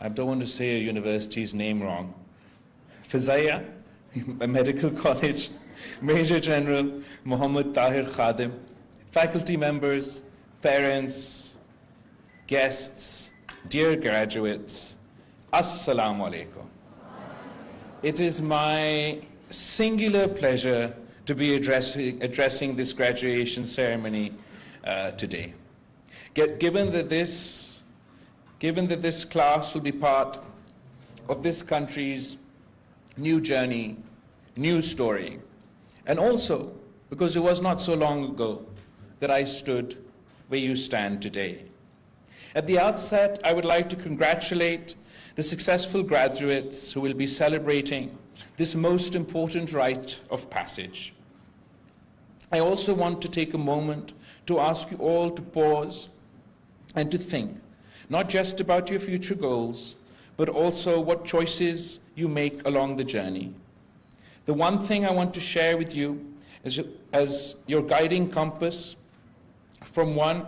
I don't want to say a university's name wrong, Fizaya, a medical college, Major General Muhammad Tahir Khadim, faculty members, parents, guests, dear graduates, Assalamu alaikum. It is my singular pleasure to be addressing this graduation ceremony today. Given that this class will be part of this country's new journey, new story, and also because it was not so long ago that I stood where you stand today. At the outset, I would like to congratulate the successful graduates who will be celebrating this most important rite of passage. I also want to take a moment to ask you all to pause and to think, not just about your future goals, but also what choices you make along the journey. The one thing I want to share with you as your guiding compass from one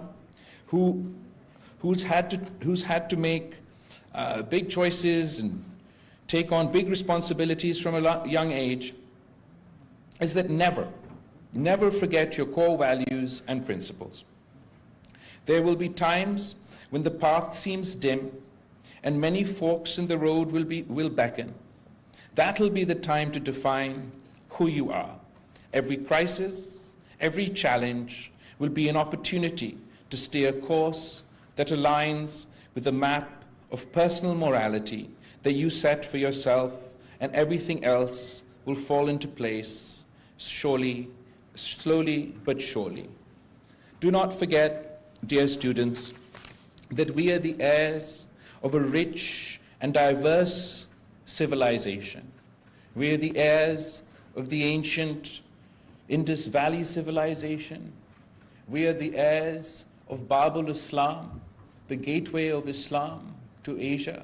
who's had to make big choices and take on big responsibilities from a young age is that never forget your core values and principles. There will be times when the path seems dim and many forks in the road will beckon. That'll be the time to define who you are. Every crisis, every challenge will be an opportunity to stay a course that aligns with the map of personal morality that you set for yourself, and everything else will fall into place slowly but surely. Do not forget, dear students, that we are the heirs of a rich and diverse civilization. We are the heirs of the ancient Indus Valley civilization. We are the heirs of Babul Islam, the gateway of Islam to Asia.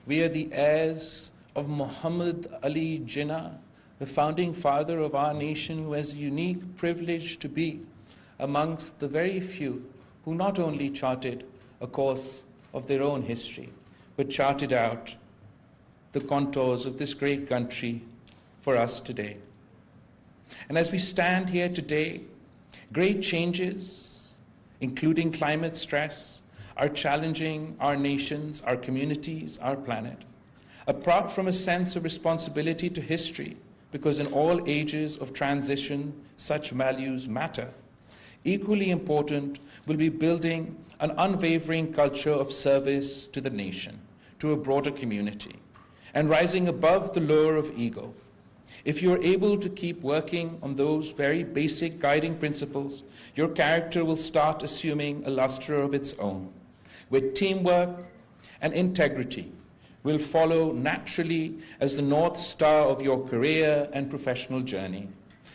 We are the heirs of Muhammad Ali Jinnah, the founding father of our nation, who has the unique privilege to be amongst the very few who not only charted a course of their own history, but charted out the contours of this great country for us today. And as we stand here today, great changes, including climate stress, are challenging our nations, our communities, our planet. Apart from a sense of responsibility to history, because in all ages of transition, such values matter, equally important will be building an unwavering culture of service to the nation, to a broader community, and rising above the lure of ego. If you're able to keep working on those very basic guiding principles, your character will start assuming a luster of its own, where teamwork and integrity will follow naturally as the North Star of your career and professional journey.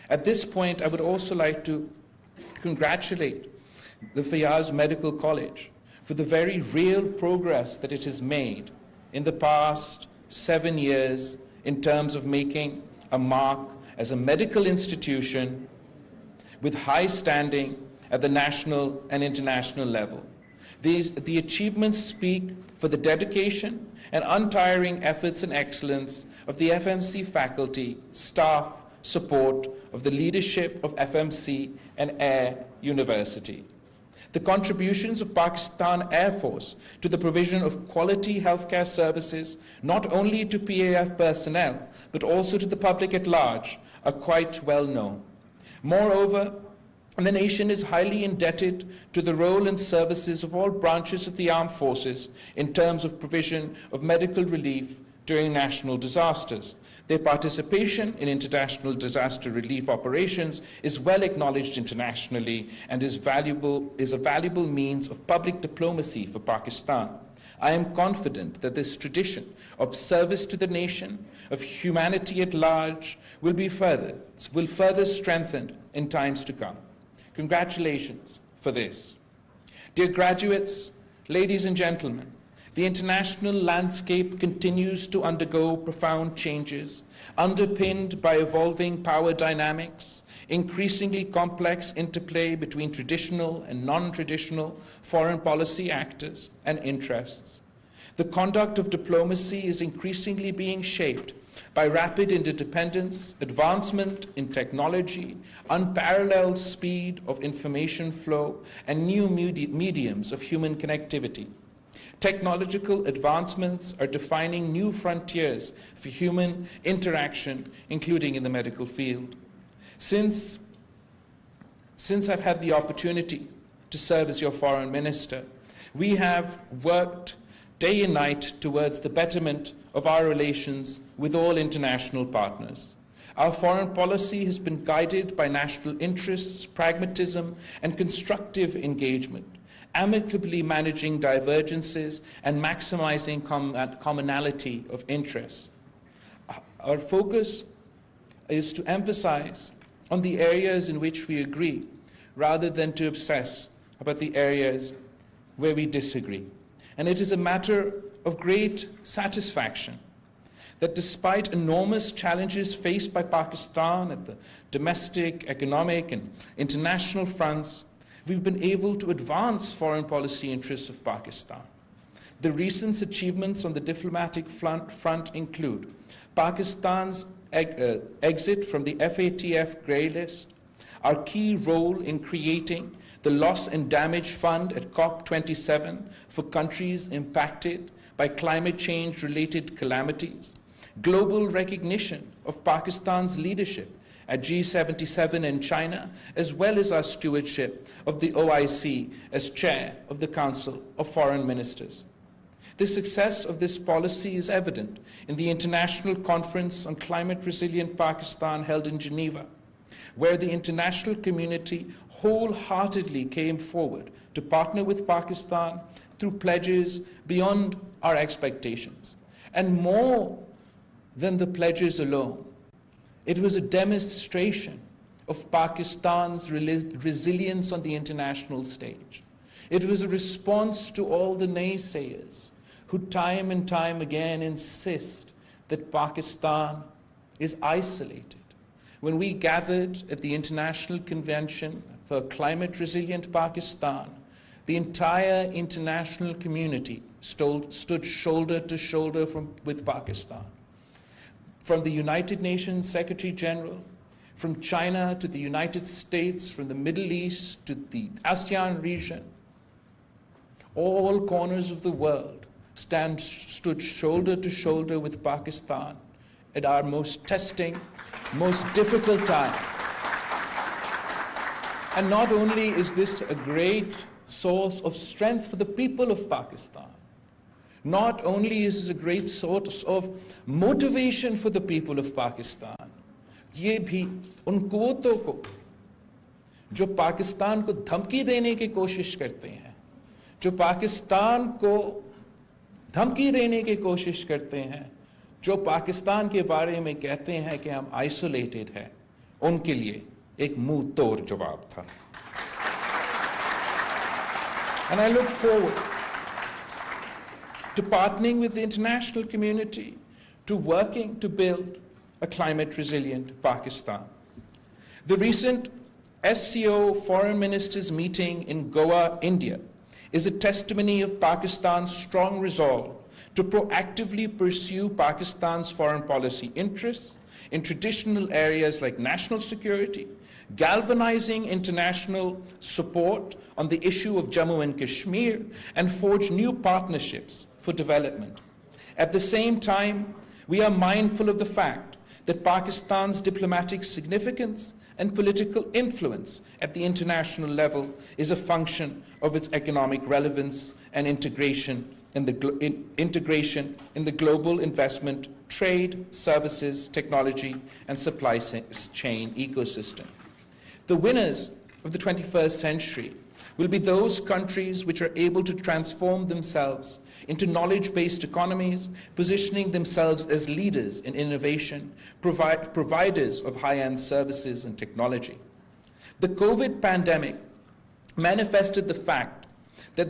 At this point, I would also like to congratulate the Fayaz Medical College for the very real progress that it has made in the past 7 years in terms of making a mark as a medical institution with high standing at the national and international level. The achievements speak for the dedication and untiring efforts and excellence of the FMC faculty, staff, support of the leadership of FMC and Air University. The contributions of Pakistan Air Force to the provision of quality healthcare services, not only to PAF personnel, but also to the public at large, are quite well known. Moreover, the nation is highly indebted to the role and services of all branches of the armed forces in terms of provision of medical relief during national disasters. Their participation in international disaster relief operations is well acknowledged internationally and is a valuable means of public diplomacy for Pakistan. I am confident that this tradition of service to the nation, of humanity at large, will further strengthened in times to come. Congratulations for this. Dear graduates, ladies and gentlemen, the international landscape continues to undergo profound changes, underpinned by evolving power dynamics, increasingly complex interplay between traditional and non-traditional foreign policy actors and interests. The conduct of diplomacy is increasingly being shaped by rapid interdependence, advancement in technology, unparalleled speed of information flow, and new mediums of human connectivity. Technological advancements are defining new frontiers for human interaction, including in the medical field. Since I've had the opportunity to serve as your foreign minister, we have worked day and night towards the betterment of our relations with all international partners. Our foreign policy has been guided by national interests, pragmatism, and constructive engagement, amicably managing divergences and maximizing commonality of interests. Our focus is to emphasize on the areas in which we agree, rather than to obsess about the areas where we disagree. And it is a matter of great satisfaction that despite enormous challenges faced by Pakistan at the domestic, economic, and international fronts, we've been able to advance foreign policy interests of Pakistan. The recent achievements on the diplomatic front include Pakistan's exit from the FATF grey list, our key role in creating the Loss and Damage Fund at COP27 for countries impacted by climate change-related calamities, global recognition of Pakistan's leadership at G77 in China, as well as our stewardship of the OIC as chair of the Council of Foreign Ministers. The success of this policy is evident in the International Conference on Climate Resilient Pakistan held in Geneva, where the international community wholeheartedly came forward to partner with Pakistan through pledges beyond our expectations. And more than the pledges alone, it was a demonstration of Pakistan's resilience on the international stage. It was a response to all the naysayers who time and time again insist that Pakistan is isolated. When we gathered at the International Convention for Climate Resilient Pakistan, the entire international community stood shoulder to shoulder with Pakistan. From the United Nations Secretary General, from China to the United States, from the Middle East to the ASEAN region, all corners of the world stood shoulder to shoulder with Pakistan at our most testing, most difficult time. And not only is this a great source of strength for the people of Pakistan, not only is it a great source of motivation for the people of Pakistan, ये भी उन कुव्वतों को जो पाकिस्तान को धमकी देने की कोशिश करते हैं, जो पाकिस्तान को धमकी देने की कोशिश करते हैं, जो पाकिस्तान के बारे में कहते हैं कि हम आइसोलेटेड हैं, उनके लिए एक मुंह तोड़ जवाब था. And I look forward to partnering with the international community, to working to build a climate resilient Pakistan. The recent SCO Foreign Ministers meeting in Goa, India, is a testimony of Pakistan's strong resolve to proactively pursue Pakistan's foreign policy interests in traditional areas like national security, galvanizing international support on the issue of Jammu and Kashmir, and forge new partnerships for development. At the same time, we are mindful of the fact that Pakistan's diplomatic significance and political influence at the international level is a function of its economic relevance and integration in the global investment, trade, services, technology, and supply chain ecosystem. The winners of the 21st century will be those countries which are able to transform themselves into knowledge-based economies, positioning themselves as leaders in innovation, providers of high-end services and technology. The COVID pandemic manifested the fact that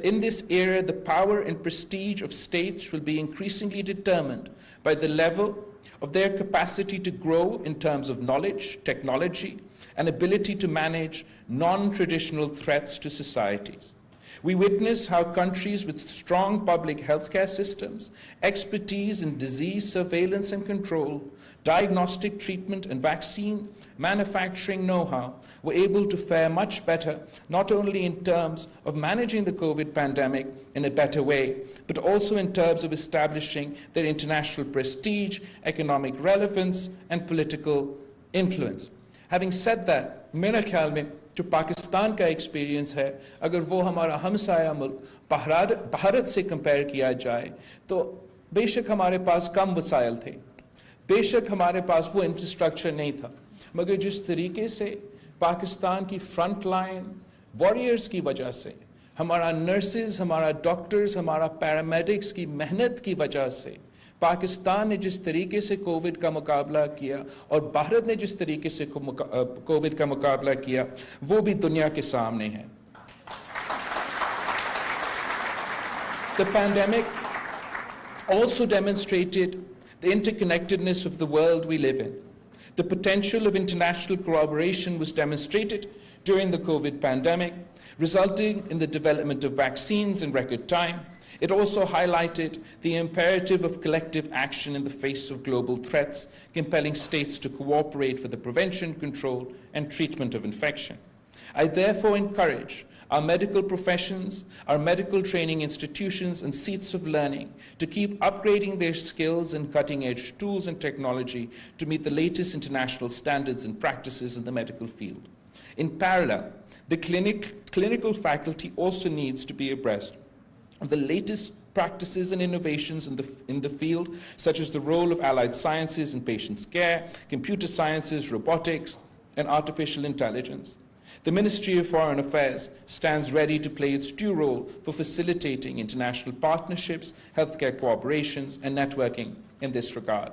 in this era, the power and prestige of states will be increasingly determined by the level of their capacity to grow in terms of knowledge, technology, and ability to manage non-traditional threats to societies. We witness how countries with strong public healthcare systems, expertise in disease surveillance and control, diagnostic treatment and vaccine manufacturing know-how were able to fare much better, not only in terms of managing the COVID pandemic in a better way, but also in terms of establishing their international prestige, economic relevance, and political influence. Having said that, मेरा ख्याल में जो पाकिस्तान का experience है, अगर वो हमारा हमसाया मुल्क भारत से कंपेयर किया जाए, तो बेशक हमारे पास कम वसाइल थे, बेशक हमारे पास वो इंफ्रास्ट्रक्चर नहीं था, मगर जिस तरीके से पाकिस्तान की फ्रंट लाइन वॉरियर्स की वजह से, हमारा नर्सेज, हमारा डॉक्टर्स, हमारा पैरामेडिक्स की मेहनत की वजह से पाकिस्तान ने जिस तरीके से कोविड का मुकाबला किया और भारत ने जिस तरीके से कोविड का मुकाबला किया, वो भी दुनिया के सामने है. The pandemic also demonstrated the interconnectedness of the world we live in. The potential of international collaboration was demonstrated during the COVID pandemic, resulting in the development of vaccines in record time. It also highlighted the imperative of collective action in the face of global threats, compelling states to cooperate for the prevention, control, and treatment of infection. I therefore encourage our medical professions, our medical training institutions, and seats of learning to keep upgrading their skills and cutting-edge tools and technology to meet the latest international standards and practices in the medical field. In parallel, the clinical faculty also needs to be abreast of the latest practices and innovations in the field, such as the role of allied sciences in patients' care, computer sciences, robotics, and artificial intelligence. The Ministry of Foreign Affairs stands ready to play its due role for facilitating international partnerships, healthcare cooperations, and networking in this regard.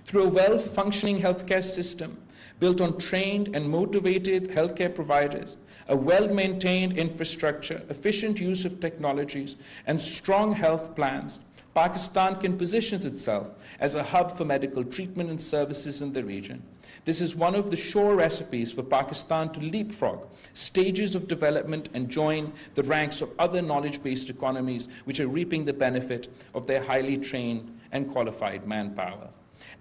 Through a well-functioning healthcare system built on trained and motivated healthcare providers, a well-maintained infrastructure, efficient use of technologies, and strong health plans, Pakistan can position itself as a hub for medical treatment and services in the region. This is one of the sure recipes for Pakistan to leapfrog stages of development and join the ranks of other knowledge-based economies which are reaping the benefit of their highly trained and qualified manpower.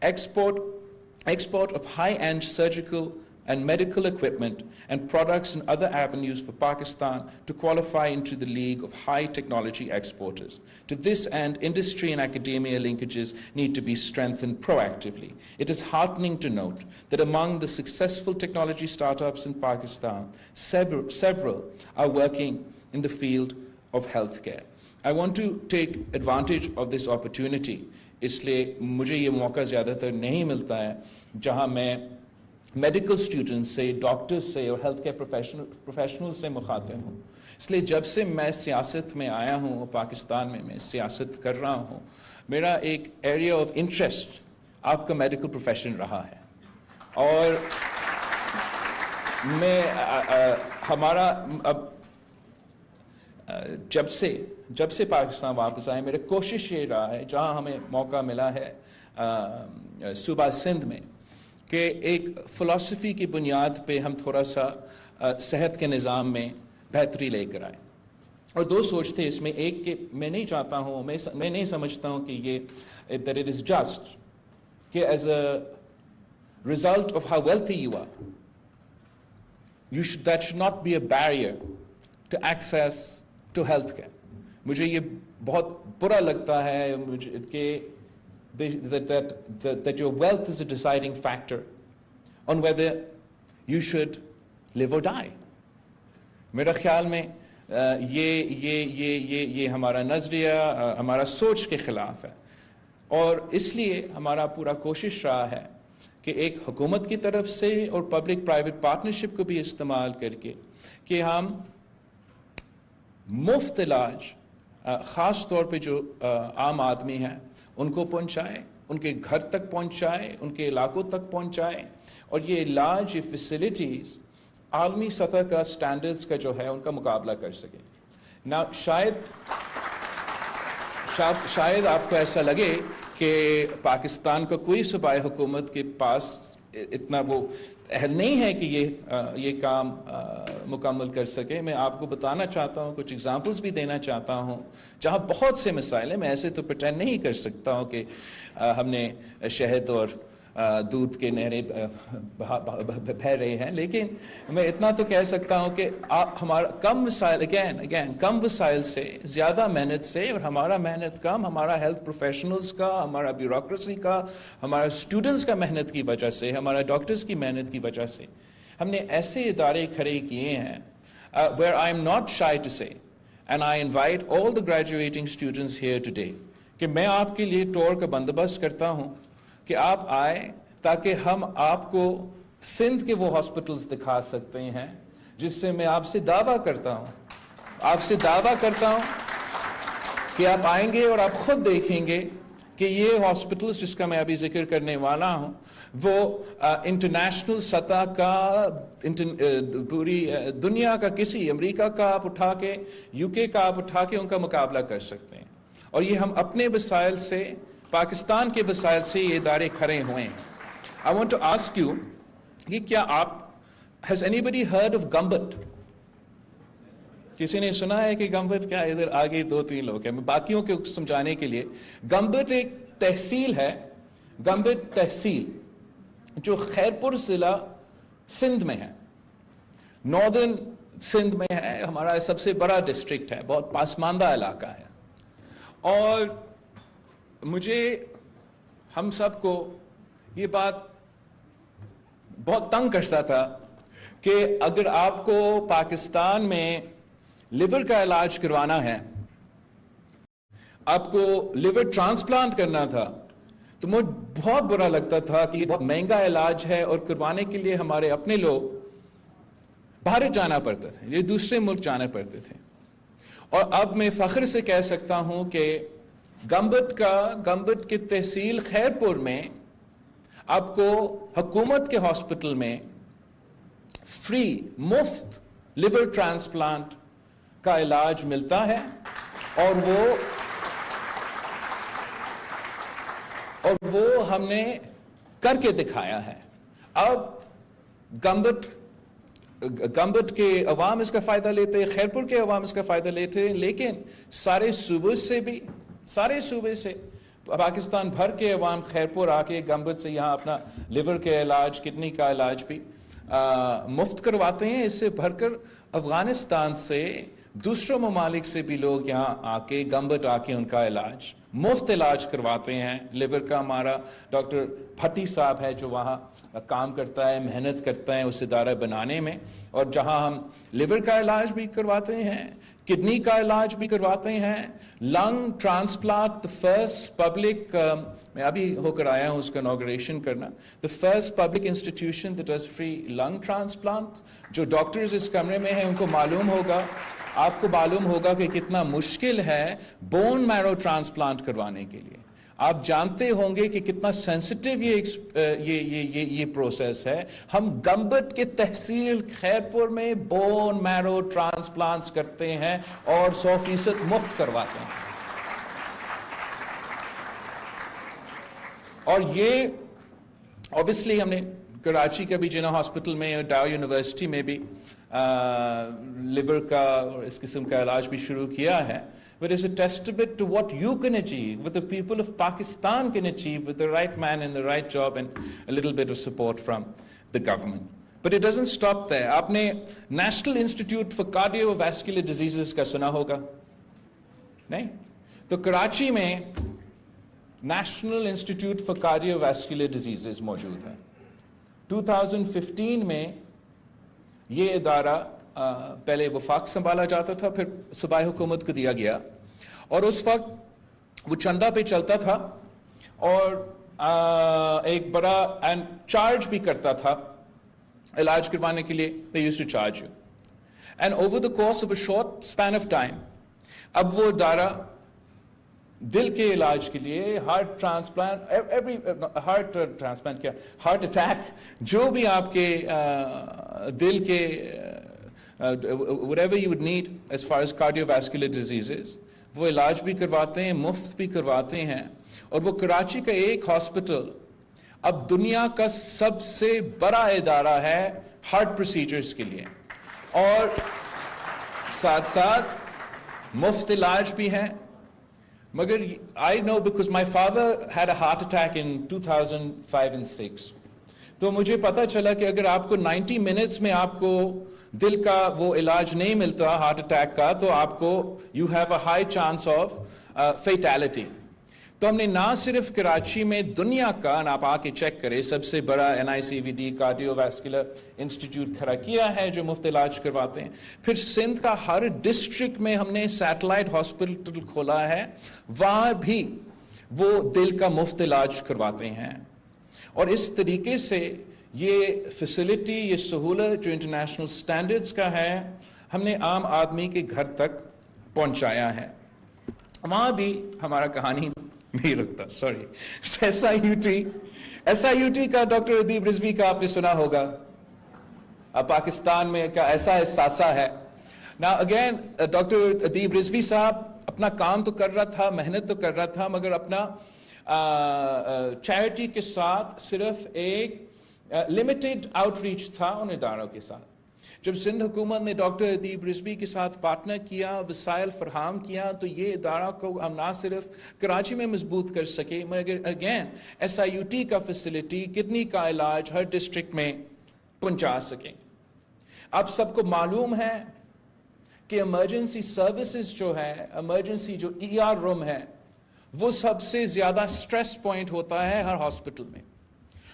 Export of high-end surgical and medical equipment and products and other avenues for Pakistan to qualify into the league of high technology exporters. To this end, industry and academia linkages need to be strengthened proactively. It is heartening to note that among the successful technology startups in Pakistan, several are working in the field of healthcare. I want to take advantage of this opportunity. इसलिए मुझे ये मौका ज़्यादातर नहीं मिलता है जहाँ मैं मेडिकल स्टूडेंट्स से, डॉक्टर्स से और हेल्थ केयर प्रोफेशनल्स से मुखातिब हूँ. इसलिए जब से मैं सियासत में आया हूँ, पाकिस्तान में मैं सियासत कर रहा हूँ, मेरा एक एरिया ऑफ इंटरेस्ट आपका मेडिकल प्रोफेशन रहा है. और हमारा अब जब से पाकिस्तान वापस आए, मेरा कोशिश ये रहा है, जहाँ हमें मौका मिला है सूबा सिंध में, कि एक फ़िलासफ़ी की बुनियाद पे हम थोड़ा सा सेहत के निज़ाम में बेहतरी लेकर आए. और दो सोच थे इसमें. एक कि मैं नहीं चाहता हूँ, मैं नहीं समझता हूँ कि ये that it is just कि as a result of how wealthy you are, that should not be a barrier to access to healthcare. मुझे ये बहुत बुरा लगता है मुझे कि that your wealth is a deciding factor on whether you should live or die. मेरा ख्याल में ये हमारा नज़रिया, हमारा सोच के खिलाफ है. और इसलिए हमारा पूरा कोशिश रहा है कि एक हुकूमत की तरफ से और पब्लिक प्राइवेट पार्टनरशिप को भी इस्तेमाल करके कि हम मुफ्त इलाज ख़ास तौर पे जो आम आदमी है उनको पहुंचाए, उनके घर तक पहुंचाए, उनके इलाकों तक पहुंचाए, और ये इलाज, ये फैसिलिटीज़ आलमी सतह का स्टैंडर्ड्स का जो है उनका मुकाबला कर सके ना. शायद आपको ऐसा लगे कि पाकिस्तान का कोई सूबाई हुकूमत के पास اتنا وہ اہل نہیں ہے کہ یہ کام مکمل کر سکے. میں آپ کو بتانا چاہتا ہوں, کچھ ایگزامپلس بھی دینا چاہتا ہوں جہاں بہت سے مسائل ہیں. میں ایسے تو پریٹینڈ نہیں کر سکتا ہوں کہ ہم نے شہد اور دودھ کے نہریں بہہ رہے ہیں, لیکن میں اتنا تو کہہ سکتا ہوں کہ ہمارا کم وسائل اگین کم وسائل سے زیادہ محنت سے, اور ہمارا محنت کم, ہمارا ہیلتھ پروفیشنلز کا, ہمارا بیوروکریسی کا, ہمارا اسٹوڈنٹس کا محنت کی وجہ سے, ہمارا ڈاکٹرز کی محنت کی وجہ سے ہم نے ایسے ادارے کھڑے کیے ہیں where I am not shy to say and I invite all the graduating students here today کہ میں آپ کے لیے ٹور کا بندوبست کرتا ہوں کہ آپ آئیں تاکہ ہم آپ کو سندھ کے وہ ہاسپٹلز دکھا سکتے ہیں جس سے میں آپ سے دعویٰ کرتا ہوں کہ آپ آئیں گے اور آپ خود دیکھیں گے کہ یہ ہاسپٹلز جس کا میں ابھی ذکر کرنے والا ہوں وہ انٹرنیشنل سطح کا, پوری دنیا کا, کسی امریکہ کا آپ اٹھا کے, یو کے کا آپ اٹھا کے ان کا مقابلہ کر سکتے ہیں. اور یہ ہم اپنے وسائل سے, پاکستان کے وسائل سے یہ ادارے کھڑے ہوئے ہیں. I want to ask you کہ کیا آپ, has anybody heard of Gambat? کسی نے سنا ہے کہ گمبٹ کیا؟ ادھر آگے 2-3 لوگ ہیں. میں باقیوں کو سمجھانے کے لیے, گمبٹ ایک تحصیل ہے, گمبٹ تحصیل جو خیرپور ضلع سندھ میں ہے, ناردرن سندھ میں ہے, ہمارا سب سے بڑا ڈسٹرکٹ ہے, بہت پسماندہ علاقہ ہے. اور مجھے, ہم سب کو یہ بات بہت تنگ کرتا تھا کہ اگر آپ کو پاکستان میں لیور کا علاج کروانا ہے, آپ کو لیور ٹرانسپلانٹ کرنا تھا, تو مجھے بہت برا لگتا تھا کہ یہ بہت مہنگا علاج ہے اور کروانے کے لیے ہمارے اپنے لوگ باہر جانا پڑتا تھا, یہ دوسرے ملک جانے پڑتے تھے. اور اب میں فخر سے کہہ سکتا ہوں کہ گمبٹ کی تحصیل خیرپور میں آپ کو حکومت کے ہاسپٹل میں فری مفت لیور ٹرانسپلانٹ کا علاج ملتا ہے, اور وہ ہم نے کر کے دکھایا ہے. اب گمبٹ کے عوام اس کا فائدہ لیتے ہیں, خیرپور کے عوام اس کا فائدہ لیتے ہیں, لیکن سارے صوبے سے پاکستان بھر کے عوام خیرپور آ کے گمبٹ سے یہاں اپنا لیور کے علاج, کڈنی کا علاج بھی مفت کرواتے ہیں. اس سے بھر کر افغانستان سے, دوسروں ممالک سے بھی لوگ یہاں آ کے گمبٹ آ کے ان کا علاج, مفت علاج کرواتے ہیں. لیور کا ہمارا ڈاکٹر بھٹی صاحب ہے جو وہاں کام کرتا ہے, محنت کرتا ہے اس ادارہ بنانے میں, اور جہاں ہم لیور کا علاج بھی کرواتے ہیں, کڈنی کا علاج بھی کرواتے ہیں, لنگ ٹرانسپلانٹ, فرسٹ پبلک, میں ابھی ہو کر آیا ہوں اس کا انوگریشن کرنا, the first public institution that does free lung transplant. جو ڈاکٹرز اس کمرے میں ہیں ان کو معلوم ہوگا, آپ کو معلوم ہوگا کہ کتنا مشکل ہے بون میرو ٹرانسپلانٹ کروانے کے لیے. آپ جانتے ہوں گے کہ کتنا سینسٹیو یہ پروسیس ہے. ہم گمبٹ کے تحصیل خیرپور میں بون میرو ٹرانسپلانٹس کرتے ہیں اور 100% مفت کرواتے ہیں. اور یہ obviously ہم نے کراچی کا بھی جنا ہاسپٹل میں, ڈاؤ یونیورسٹی میں بھی لیور کا اور اس قسم کا علاج بھی شروع کیا ہے. But it's a testament to what you can achieve, what the people of Pakistan can achieve with the right man in the right job and a little bit of support from the government. But it doesn't stop there. آپ نے national institute for cardio vascular diseases کا سنا ہوگا, نہیں؟ تو کراچی میں national institute for cardio vascular diseases موجود ہے. 2015 میں یہ ادارہ پہلے وفاق سنبھالا جاتا تھا, پھر صوبائی حکومت کو دیا گیا, اور اس وقت وہ چندہ پہ چلتا تھا اور ایک بڑا اینڈ چارج بھی کرتا تھا علاج کروانے کے لیے. they used to charge you and over the course of a short span of time اب وہ ادارہ دل کے علاج کے لیے, ہارٹ ٹرانسپلانٹ کیا, ہارٹ اٹیک, جو بھی آپ کے دل کے whatever you would need as far as cardiovascular diseases, وہ علاج بھی کرواتے ہیں, مفت بھی کرواتے ہیں. اور وہ کراچی کا ایک ہاسپٹل اب دنیا کا سب سے بڑا ادارہ ہے ہارٹ پروسیجرز کے لیے، اور ساتھ ساتھ مفت علاج بھی ہیں. مگر I know because my father had a heart attack in 2005 and 6. تو مجھے پتا چلا کہ اگر آپ کو 90 منٹس میں آپ کو دل کا وہ علاج نہیں ملتا ہارٹ اٹیک کا، تو آپ کو you have a high chance of fatality. تو ہم نے نہ صرف کراچی میں دنیا کا، آپ آ کے چیک کریں، سب سے بڑا NICVD کارڈیو ویسکولر انسٹیٹیوٹ کھڑا کیا ہے جو مفت علاج کرواتے ہیں. پھر سندھ کا ہر ڈسٹرکٹ میں ہم نے سیٹلائٹ ہاسپٹل کھولا ہے، وہاں بھی وہ دل کا مفت علاج کرواتے ہیں. اور اس طریقے سے یہ فیسلٹی، یہ سہولت جو انٹرنیشنل سٹینڈرڈز کا ہے، ہم نے عام آدمی کے گھر تک پہنچایا ہے. وہاں بھی ہمارا کہانی نہیں رکتا. Sorry, S I U T کا ڈاکٹر ادیب رضوی کا آپ نے سنا ہوگا. اب پاکستان میں کا ایسا احساسہ ہے. نا اگین ڈاکٹر ادیب رضوی صاحب اپنا کام تو کر رہا تھا، محنت تو کر رہا تھا، مگر اپنا چیریٹی کے ساتھ صرف ایک لمیٹڈ آؤٹ ریچ تھا ان اداروں کے ساتھ. جب سندھ حکومت نے ڈاکٹر ادیب رضوی کے ساتھ پارٹنر کیا، وسائل فراہم کیا، تو یہ ادارہ کو ہم نہ صرف کراچی میں مضبوط کر سکے، مگر again S I U T کا فیسلٹی، کڈنی کا علاج ہر ڈسٹرکٹ میں پہنچا سکیں. آپ سب کو معلوم ہے کہ ایمرجنسی سروسز جو ہے، ایمرجنسی جو ER روم ہے، وہ سب سے زیادہ سٹریس پوائنٹ ہوتا ہے ہر ہاسپٹل میں.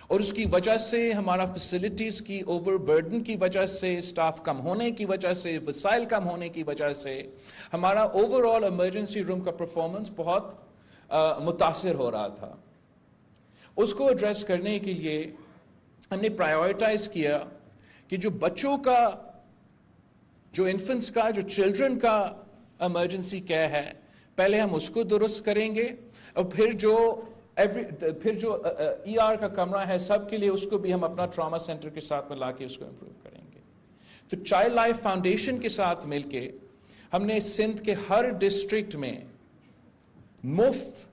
اور اس کی وجہ سے ہمارا فیسلٹیز کی اوور برڈن کی وجہ سے، سٹاف کم ہونے کی وجہ سے، وسائل کم ہونے کی وجہ سے ہمارا اوور آل ایمرجنسی روم کا پرفارمنس بہت متاثر ہو رہا تھا. اس کو ایڈریس کرنے کے لیے ہم نے پرائیورٹائز کیا کہ جو بچوں کا، جو انفنٹس کا، جو چلڈرن کا ایمرجنسی کیئر ہے، پہلے ہم اس کو درست کریں گے، اور پھر جو ER کا کمرہ ہے سب کے لیے، اس کو بھی ہم اپنا ٹراما سینٹر کے ساتھ ملا کے اس کو امپروو کریں گے. تو چائلڈ لائف فاؤنڈیشن کے ساتھ مل کے ہم نے سندھ کے ہر ڈسٹرکٹ میں مفت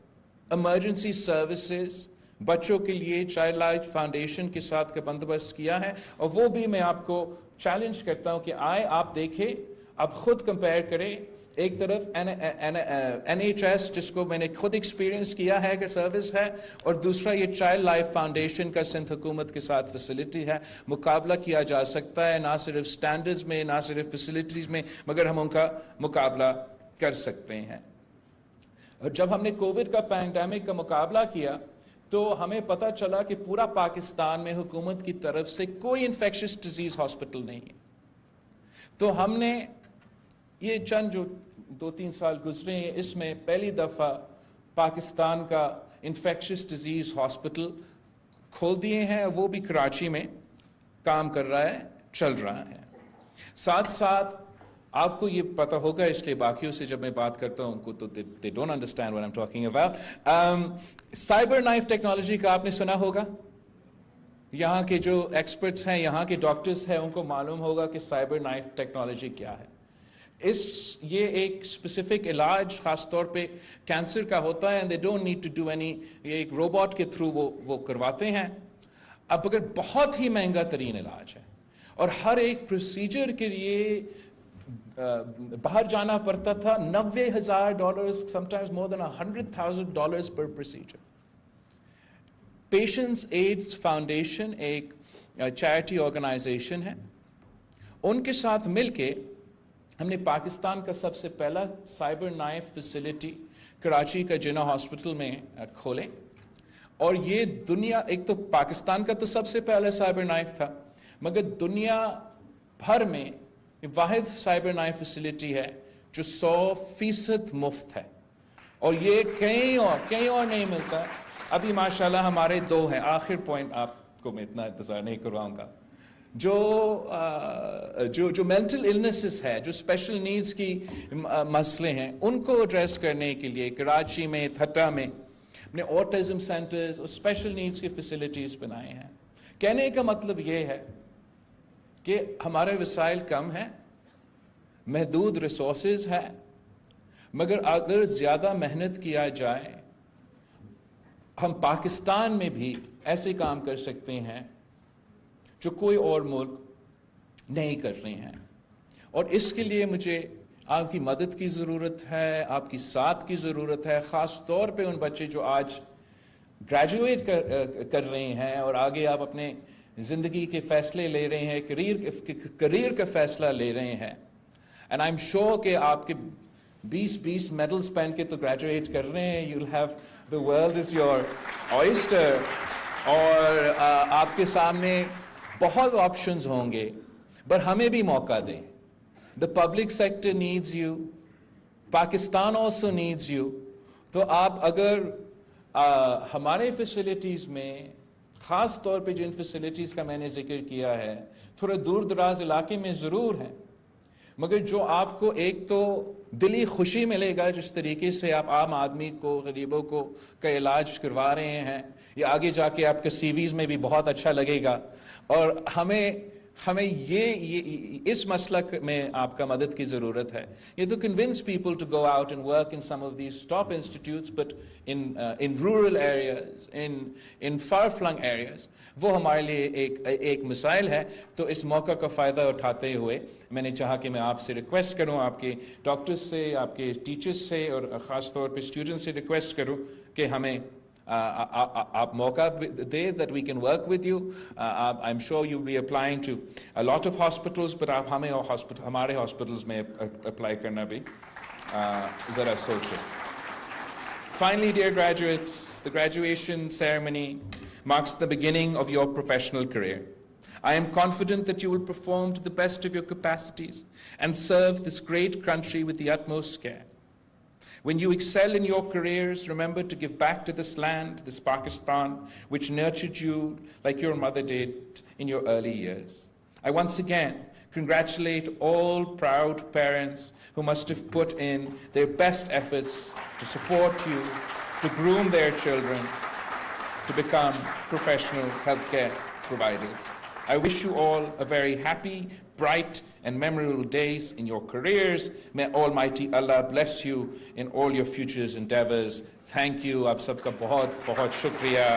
ایمرجنسی سروسز بچوں کے لیے چائلڈ لائف فاؤنڈیشن کے ساتھ کا بندوبست کیا ہے. اور وہ بھی میں آپ کو چیلنج کرتا ہوں کہ آئے آپ دیکھیں، آپ خود کمپیئر کریں. ایک طرف NHS جس کو میں نے خود ایکسپیرینس کیا ہے کہ سروس ہے، اور دوسرا یہ چائلڈ لائف فاؤنڈیشن کا سندھ حکومت کے ساتھ فیسلٹی ہے. مقابلہ کیا جا سکتا ہے، نہ صرف سٹینڈرڈز میں، نہ صرف فیسلٹیز میں، مگر ہم ان کا مقابلہ کر سکتے ہیں. اور جب ہم نے کووڈ کا پینڈیمک کا مقابلہ کیا، تو ہمیں پتہ چلا کہ پورا پاکستان میں حکومت کی طرف سے کوئی انفیکشس ڈیزیز ہاسپٹل نہیں ہے. تو ہم نے یہ چند جو 2-3 سال گزرے ہیں، اس میں پہلی دفعہ پاکستان کا انفیکشس ڈیزیز ہاسپٹل کھول دیے ہیں، وہ بھی کراچی میں کام کر رہا ہے، چل رہا ہے. ساتھ ساتھ آپ کو یہ پتہ ہوگا، اس لیے باقیوں سے جب میں بات کرتا ہوں ان کو تو they don't understand what I'm talking about. Cyber knife technology کا آپ نے سنا ہوگا. یہاں کے جو ایکسپرٹس ہیں، یہاں کے ڈاکٹرز ہیں، ان کو معلوم ہوگا کہ سائبر نائف ٹیکنالوجی کیا ہے. یہ ایک اسپیسیفک علاج خاص طور پہ کینسر کا ہوتا ہے، and they don't need to do any، یہ ایک روبوٹ کے تھرو وہ کرواتے ہیں. اب اگر بہت ہی مہنگا ترین علاج ہے، اور ہر ایک پروسیجر کے لیے باہر جانا پڑتا تھا، $90,000، sometimes more than $100,000 per procedure. Patients aids foundation ایک چیریٹی آرگنائزیشن ہے، ان کے ساتھ مل کے ہم نے پاکستان کا سب سے پہلا سائبر نائف فیسلٹی کراچی کا جنا ہاسپٹل میں کھولے. اور یہ دنیا، ایک تو پاکستان کا تو سب سے پہلا سائبر نائف تھا، مگر دنیا بھر میں واحد سائبر نائف فیسلٹی ہے جو 100% مفت ہے. اور یہ کہیں اور نہیں ملتا. ابھی ماشاءاللہ ہمارے 2 ہیں. آخر پوائنٹ آپ کو میں اتنا انتظار نہیں کرواؤں گا. جو مینٹل النیسز ہے، جو اسپیشل نیڈز کی مسئلے ہیں، ان کو ایڈریس کرنے کے لیے کراچی میں، تھٹا میں اپنے آٹزم سینٹرز اور اسپیشل نیڈز کی فیسلٹیز بنائے ہیں. کہنے کا مطلب یہ ہے کہ ہمارے وسائل کم ہیں، محدود ریسورسز ہیں، مگر اگر زیادہ محنت کیا جائے، ہم پاکستان میں بھی ایسے کام کر سکتے ہیں جو کوئی اور ملک نہیں کر رہے ہیں. اور اس کے لیے مجھے آپ کی مدد کی ضرورت ہے, آپ کی ساتھ کی ضرورت ہے, خاص طور پہ ان بچے جو آج گریجویٹ کر رہے ہیں اور آگے آپ اپنے زندگی کے فیصلے لے رہے ہیں, کریئر کا فیصلہ لے رہے ہیں. اینڈ آئی ایم شیور کہ آپ کے 20 میڈلز پہن کے تو گریجویٹ کر رہے ہیں. You will have the world is your oyster, اور آپ کے سامنے بہت آپشنز ہوں گے, پر ہمیں بھی موقع دیں. The public sector needs you. Pakistan also needs you. تو آپ اگر ہمارے فیسلٹیز میں, خاص طور پہ جن فیسلٹیز کا میں نے ذکر کیا ہے, تھوڑا دور دراز علاقے میں ضرور ہیں, مگر جو آپ کو ایک تو دلی خوشی ملے گا جس طریقے سے آپ عام آدمی کو, غریبوں کو کا علاج کروا رہے ہیں, یہ آگے جا کے آپ کے سی ویز میں بھی بہت اچھا لگے گا. اور ہمیں یہ اس مسلک میں آپ کا مدد کی ضرورت ہے. یہ تو convince people to go out and work in some of these top institutes, but in rural areas, in far-flung areas, وہ ہمارے لیے ایک مسائل ہے. تو اس موقع کا فائدہ اٹھاتے ہوئے میں نے چاہا کہ میں آپ سے ریکویسٹ کروں, آپ کے ڈاکٹرز سے, آپ کے ٹیچرز سے, اور خاص طور پہ اسٹوڈنٹس سے ریکویسٹ کروں کہ ہمیں آپ موقع دے, that we can work with you. I'm sure you'll be applying to a lot of hospitals, but آپ ہمیں ہمارے hospitals میں اپلائی کرنا بھی ذرا سوچیں. Finally, dear graduates, the graduation ceremony marks the beginning of your professional career. I am confident that you will perform to the best of your capacities and serve this great country with the utmost care. When you excel in your careers, remember to give back to this land, this Pakistan, which nurtured you like your mother did in your early years. I once again congratulate all proud parents who must have put in their best efforts to support you, to groom their children, to become professional healthcare providers. I wish you all a very happy, bright and memorable days in your careers. May Almighty Allah bless you in all your future endeavors. Thank you. آپ سب کا بہت بہت شکریہ.